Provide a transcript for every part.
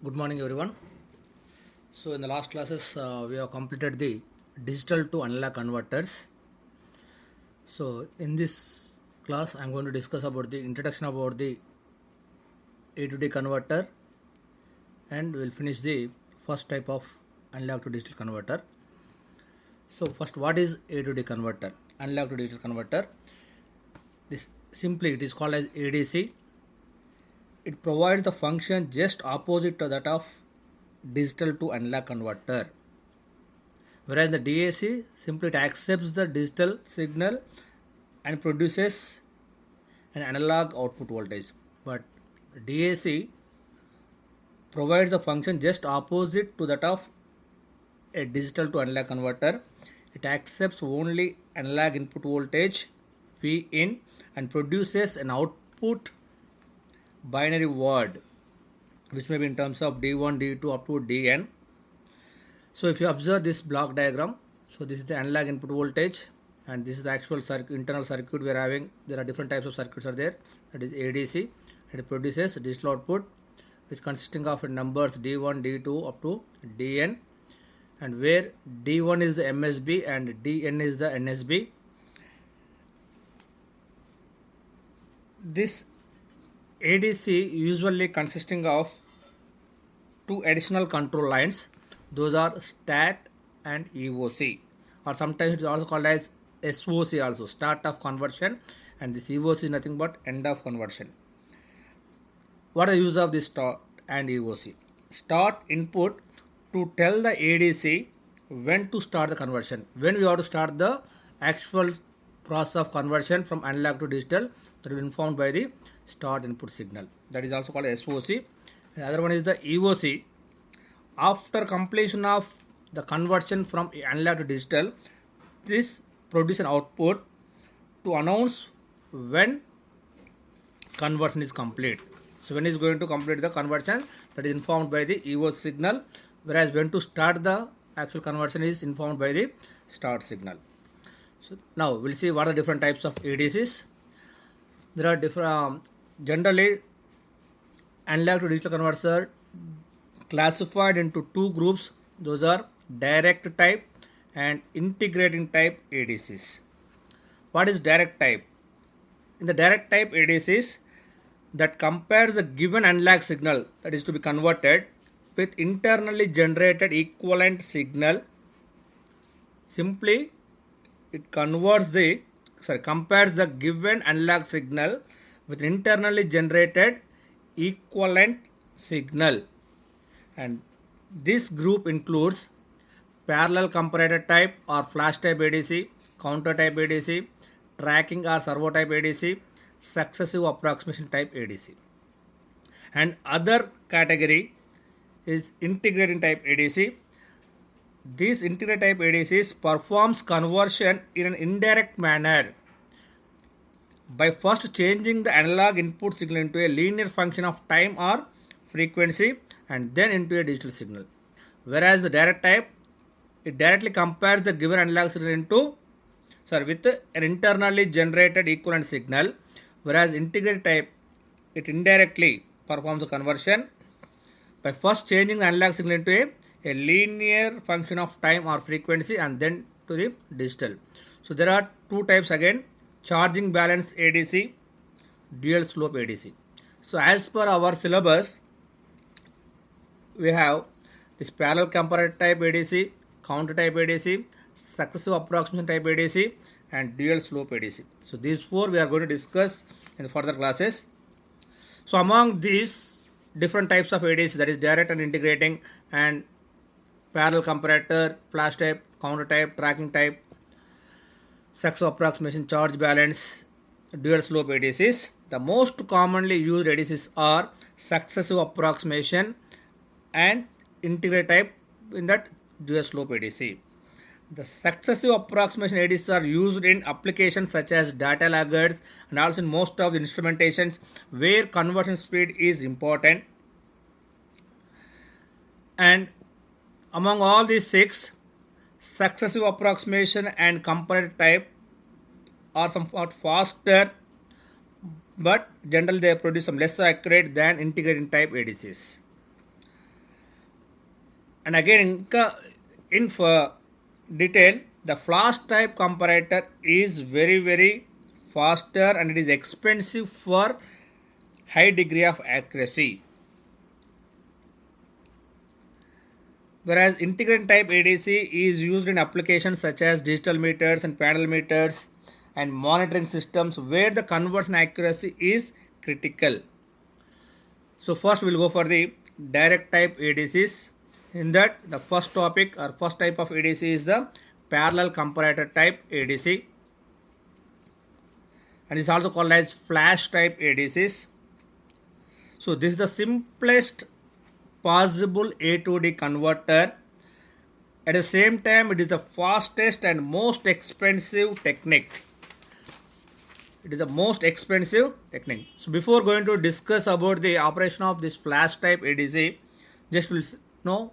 Good morning, everyone. So, in the last classes, we have completed the digital to analog converters. So, in this class, I am going to discuss about the introduction about the A to D converter, and we will finish the first type of analog to digital converter. So, first, what is A to D converter? Analog to digital converter. This simply it is called as ADC. It provides the function just opposite to that of digital to analog converter. Whereas the DAC simply it accepts the digital signal and produces an analog output voltage. But DAC provides the function just opposite to that of a digital to analog converter. It accepts only analog input voltage V in and produces an output binary word, which may be in terms of D1, D2 up to Dn. So if you observe this block diagram, so this is the analog input voltage and this is the actual internal circuit we are having. There are different types of circuits are there. That is ADC. It produces digital output which consisting of numbers D1, D2 up to Dn, and where D1 is the MSB and Dn is the NSB. This ADC usually consisting of two additional control lines. Those are STAT and EOC, or sometimes it is also called as SOC also, start of conversion, and this EOC is nothing but end of conversion. What is the use of this start and EOC? Start input to tell the ADC when to start the conversion. When we have to start the actual process of conversion from analog to digital, that will be informed by the start input signal. That is also called SOC. The other one is the EOC. After completion of the conversion from analog to digital, this produces an output to announce when conversion is complete. So when is going to complete the conversion, that is informed by the EOC signal, whereas when to start the actual conversion is informed by the start signal. So now we'll see what are different types of ADCs. There are different generally analog to digital converters are classified into two groups. Those are direct type and integrating type ADCs. What is direct type? In the direct type ADCs, that compares the given analog signal that is to be converted with internally generated equivalent signal. Simply it compares the given analog signal with internally generated equivalent signal, and this group includes parallel comparator type or flash type ADC, counter type ADC, tracking or servo type ADC, successive approximation type ADC. And other category is integrating type ADC. These integrated type ADCs performs conversion in an indirect manner by first changing the analog input signal into a linear function of time or frequency and then into a digital signal. Whereas the direct type, it directly compares the given analog signal with an internally generated equivalent signal, whereas integrated type, it indirectly performs the conversion by first changing the analog signal into a linear function of time or frequency and then to the digital. So there are two types again: charging balance ADC, dual slope ADC. So as per our syllabus, we have this parallel comparator type ADC, counter type ADC, successive approximation type ADC, and dual slope ADC. So these four we are going to discuss in further classes. So among these different types of ADC, that is direct and integrating and parallel comparator, flash type, counter type, tracking type, successive approximation, charge balance, dual slope ADCs, the most commonly used ADCs are successive approximation and integrated type in that dual slope ADC. The successive approximation ADCs are used in applications such as data laggards and also in most of the instrumentations where conversion speed is important. And among all these six, successive approximation and comparator type are somewhat faster, but generally they produce some less accurate than integrating type ADCs. And again in for detail, the flash type comparator is very faster and it is expensive for high degree of accuracy. Whereas integrated type ADC is used in applications such as digital meters and panel meters and monitoring systems where the conversion accuracy is critical. So first we'll go for the direct type ADCs. In that, the first topic or first type of ADC is the parallel comparator type ADC, and it's also called as flash type ADCs. So this is the simplest possible A to D converter. At the same time, it is the fastest and most expensive technique. It is the most expensive technique. So before going to discuss about the operation of this flash type ADC, just we'll know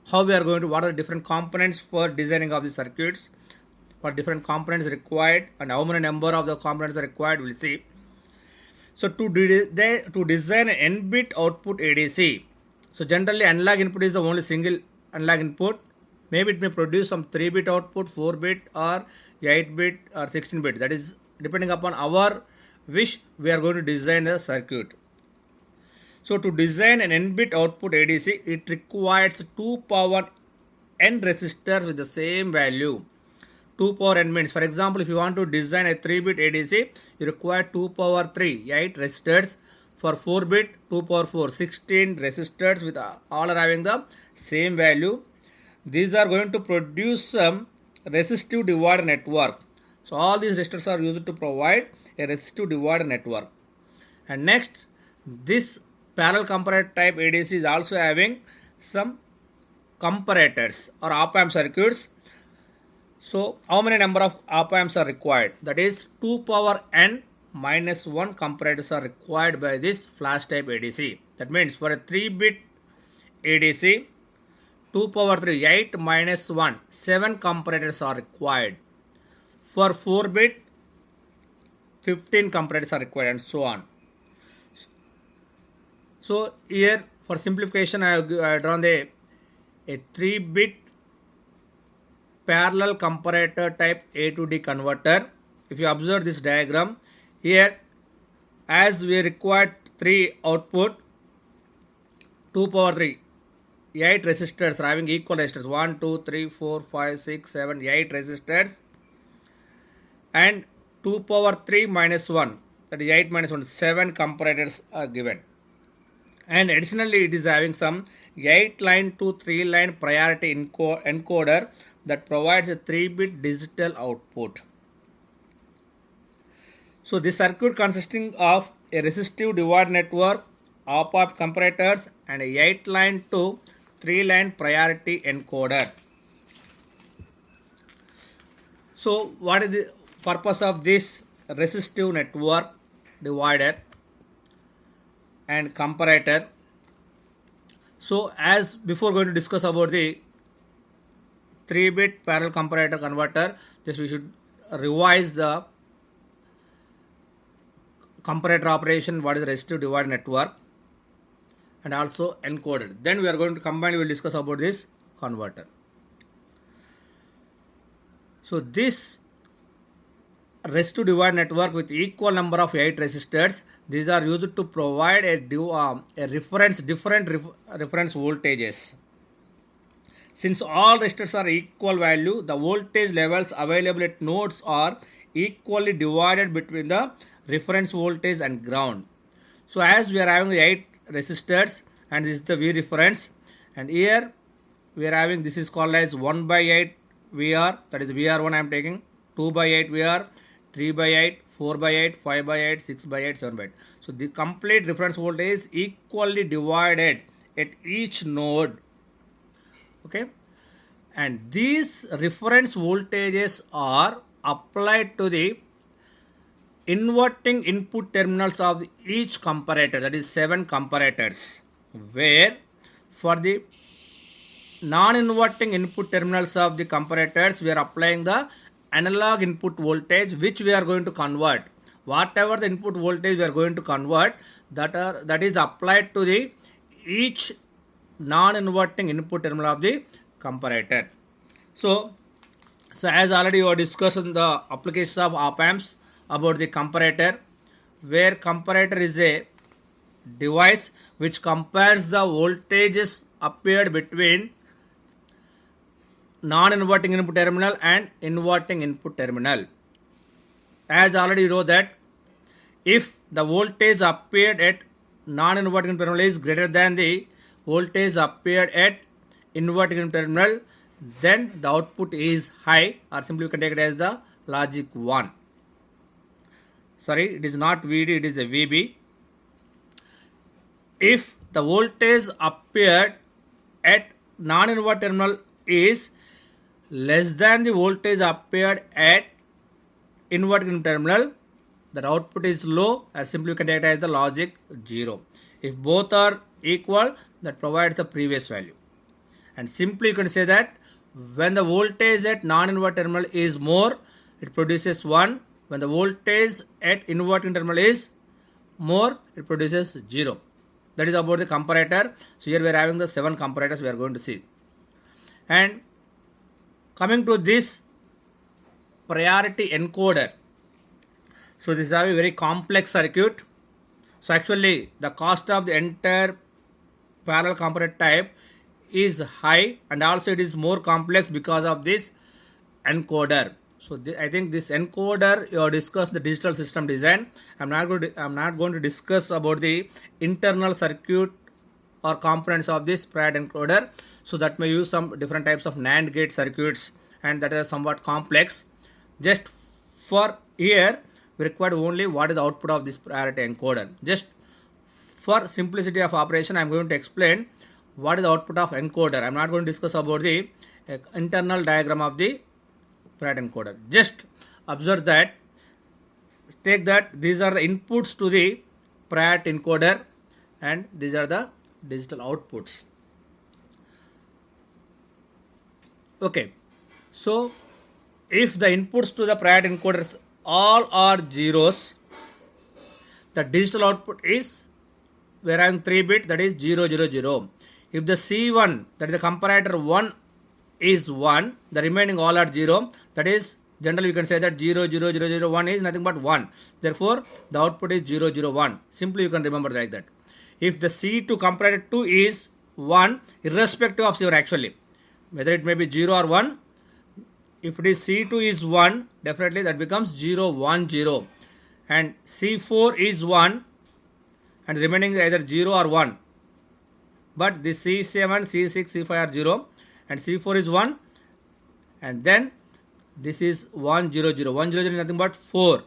how we are going to, what are the different components for designing of the circuits, what different components required and how many number of the components are required, we'll see. So to design an n-bit output ADC, so generally analog input is the only single analog input. Maybe it may produce some 3-bit output, 4-bit or 8-bit or 16-bit. That is depending upon our wish, we are going to design a circuit. So to design an n-bit output ADC, it requires 2 power n resistors with the same value. 2 power n means, for example, if you want to design a 3-bit ADC, you require 2 power 3, 8 resistors. For 4-bit, 2 power 4, 16 resistors with all are having the same value. These are going to produce some resistive divider network. So all these resistors are used to provide a resistive divider network. And next, this parallel comparator type ADC is also having some comparators or op-amp circuits. So how many number of op-amps are required? That is 2 power n minus 1 comparators are required by this flash type ADC. That means for a 3-bit ADC, 2 power 3, 8 minus 1, 7 comparators are required. For 4-bit, 15 comparators are required and so on. So here for simplification, I have drawn a 3-bit parallel comparator type A to D converter. If you observe this diagram, here as we required 3 output, 2 power 3, 8 resistors are having equal resistors, 1, 2, 3, 4, 5, 6, 7, 8 resistors, and 2 power 3 minus 1, that is 8 minus 1, 7 comparators are given. And additionally it is having some 8 line to 3 line priority encoder that provides a 3-bit digital output. So this circuit consisting of a resistive divider network, op-amp comparators and a 8 line to 3 line priority encoder. So what is the purpose of this resistive network divider and comparator? So as before going to discuss about the 3-bit parallel comparator converter, just we should revise the comparator operation, what is the resistive divider network and also encoder. Then we are going to combine, we will discuss about this converter. So this resistive divider network with equal number of 8 resistors, these are used to provide a reference, different reference voltages. Since all resistors are equal value, the voltage levels available at nodes are equally divided between the reference voltage and ground. So as we are having 8 resistors and this is the V reference, and here we are having, this is called as 1 by 8 VR, that is VR1 I am taking, 2 by 8 VR, 3 by 8, 4 by 8, 5 by 8, 6 by 8, 7 by 8. So the complete reference voltage is equally divided at each node. Okay, and these reference voltages are applied to the inverting input terminals of each comparator, that is 7 comparators, where for the non-inverting input terminals of the comparators we are applying the analog input voltage which we are going to convert. Whatever the input voltage we are going to convert, that is applied to the each non-inverting input terminal of the comparator. So as already you have discussed in the applications of op amps about the comparator, where comparator is a device which compares the voltages appeared between non-inverting input terminal and inverting input terminal. As already you know that if the voltage appeared at non-inverting terminal is greater than the voltage appeared at inverting terminal, then the output is high, or simply you can take it as the logic 1. Sorry, it is not VD, it is a VB. If the voltage appeared at non-inverting terminal is less than the voltage appeared at inverting terminal, the output is low, or simply you can take it as the logic 0. If both are equal, that provides the previous value. And simply you can say that when the voltage at non-inverting terminal is more, it produces 1. When the voltage at inverting terminal is more, it produces 0. That is about the comparator. So here we are having the 7 comparators we are going to see. And coming to this priority encoder. So this is a very complex circuit. So actually the cost of the entire parallel comparator type is high, and also it is more complex because of this encoder. So I think this encoder, you have discussed the digital system design. I'm not going to discuss about the internal circuit or components of this priority encoder. So that may use some different types of NAND gate circuits, and that are somewhat complex. Just for here we require only what is the output of this priority encoder. Just for simplicity of operation, I am going to explain what is the output of encoder. I am not going to discuss about the internal diagram of the priority encoder. Just observe that, take that these are the inputs to the priority encoder and these are the digital outputs. Okay, so if the inputs to the priority encoders all are zeros, the digital output is, we are having 3 bit, that is 0 0 0. If the C1, that is the comparator 1 is 1, the remaining all are 0, that is generally we can say that 0 0 0 0 1 is nothing but 1. Therefore the output is 0 0 1. Simply you can remember like that. If the C2 comparator 2 is 1, irrespective of your actually, whether it may be 0 or 1, if it is C2 is 1, definitely that becomes 0 1 0, and C4 is 1 and remaining either 0 or 1, but the C7, C6, C5 are 0 and C4 is 1, and then this is 1 0 0. 1 0 0 is nothing but 4,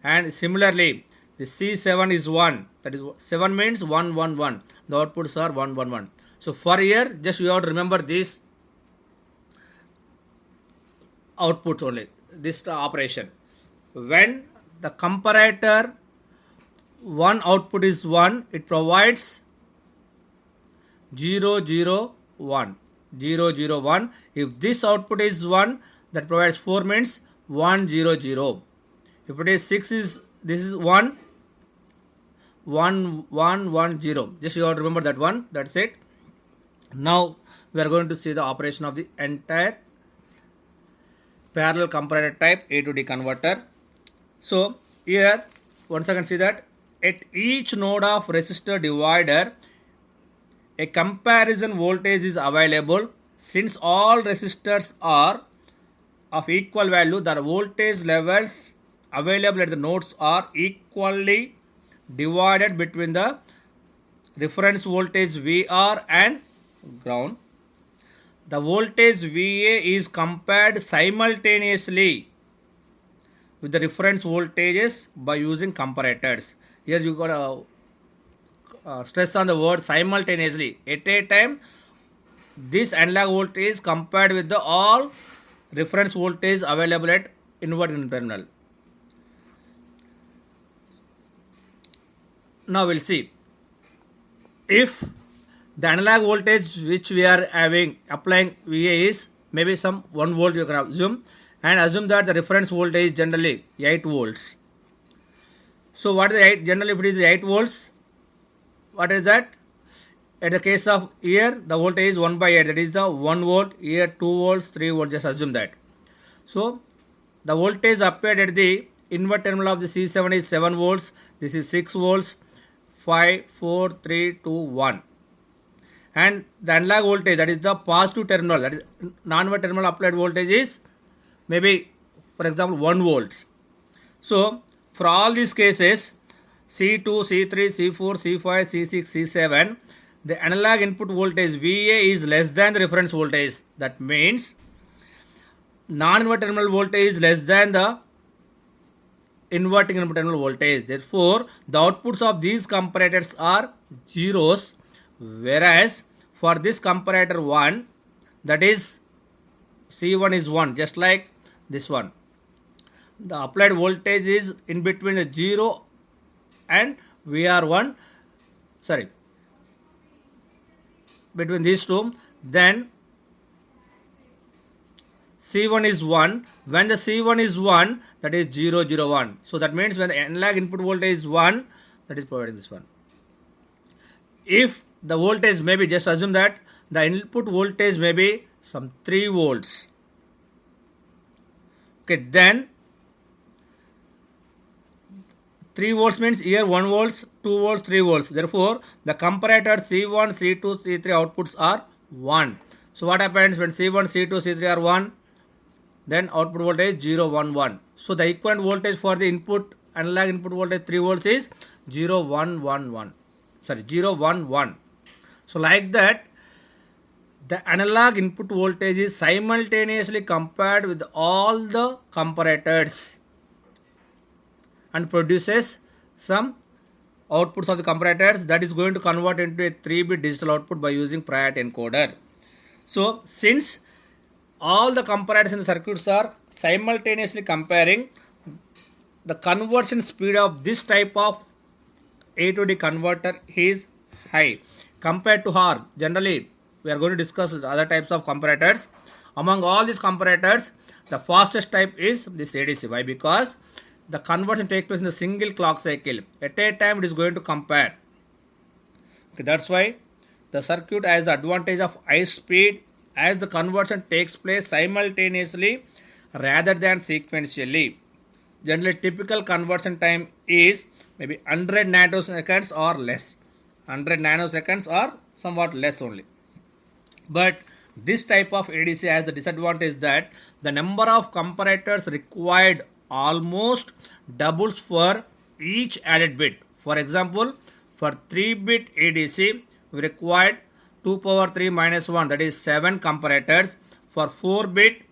and similarly the C7 is 1, that is 7 means 1 1 1. The outputs are 1 1 1. So for here just you have to remember this outputs only, this operation. When the comparator 1 output is 1, it provides 0 0 1 0 0 1. If this output is 1, that provides 4 means 1 0 0. If it is 6 is, this is 1 1 1 1 0. Just you have to remember that one. That's it. Now we are going to see the operation of the entire parallel comparator type A to D converter. So here once again see that at each node of resistor divider a comparison voltage is available. Since all resistors are of equal value, the voltage levels available at the nodes are equally divided between the reference voltage VR and ground. The voltage VA is compared simultaneously with the reference voltages by using comparators. Here you got to stress on the word simultaneously. At a time, this analog voltage is compared with the all reference voltage available at inverting terminal. Now we'll see if the analog voltage which we are having applying VA is maybe some 1 volt, you can assume, and assume that the reference voltage is generally 8 volts. So what is the 8? Generally if it is 8 volts, what is that? At the case of here, the voltage is 1 by 8, that is the 1 volt, here 2 volts, 3 volts, just assume that. So the voltage applied at the inward terminal of the C7 is 7 volts, this is 6 volts, 5, 4, 3, 2, 1. And the analog voltage, that is the positive terminal, that is non-inverted terminal applied voltage is maybe, for example, 1 volts. So for all these cases, C2, C3, C4, C5, C6, C7, the analog input voltage VA is less than the reference voltage. That means non-inverting terminal voltage is less than the inverting input terminal voltage. Therefore, the outputs of these comparators are zeros, whereas for this comparator 1, that is C1 is 1, just like this one. The applied voltage is in between the 0 and VR1, sorry, between these two. Then C1 is 1. When the C1 is 1, that is 0, 0, 1. So that means when the analog input voltage is 1, that is providing this one. If the voltage may be, just assume that the input voltage may be some 3 volts. Okay, then 3 volts means here 1 volts, 2 volts, 3 volts. Therefore, the comparator C1, C2, C3 outputs are 1. So what happens when C1, C2, C3 are 1? Then output voltage 0, 1, 1. So the equivalent voltage for the input, analog input voltage 3 volts is 0, 1, 1, 1. Sorry, 0, 1, 1. So like that, the analog input voltage is simultaneously compared with all the comparators and produces some outputs of the comparators that is going to convert into a 3-bit digital output by using Priorit encoder. So since all the comparators in the circuits are simultaneously comparing, the conversion speed of this type of A to D converter is high compared to R. Generally, we are going to discuss other types of comparators. Among all these comparators, the fastest type is this ADC. Why? Because the conversion takes place in a single clock cycle. At a time, it is going to compare. Okay, that's why the circuit has the advantage of high speed as the conversion takes place simultaneously rather than sequentially. Generally, typical conversion time is maybe 100 nanoseconds or less. 100 nanoseconds or somewhat less only. But this type of ADC has the disadvantage that the number of comparators required almost doubles for each added bit. For example, for 3-bit ADC, we required 2 power 3 minus 1, that is 7 comparators. For 4-bit,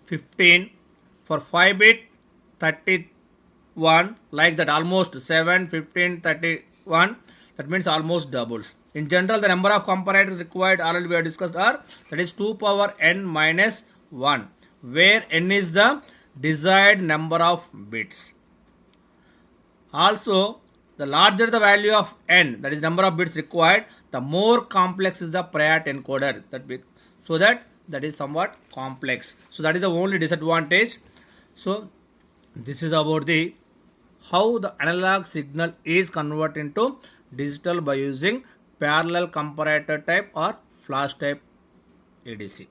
15. For 5-bit, 31. Like that, almost 7, 15, 31. That means almost doubles. In general, the number of comparators required already we have discussed are, that is 2 power n minus 1, where n is the desired number of bits. Also, the larger the value of n, that is number of bits required, the more complex is the Priorit encoder. That is somewhat complex. So that is the only disadvantage. So this is about the how the analog signal is converted into digital by using parallel comparator type or flash type ADC.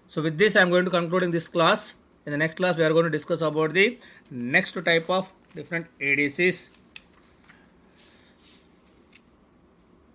So with this I am going to conclude in this class. In the next class we are going to discuss about the next type of different ADCs.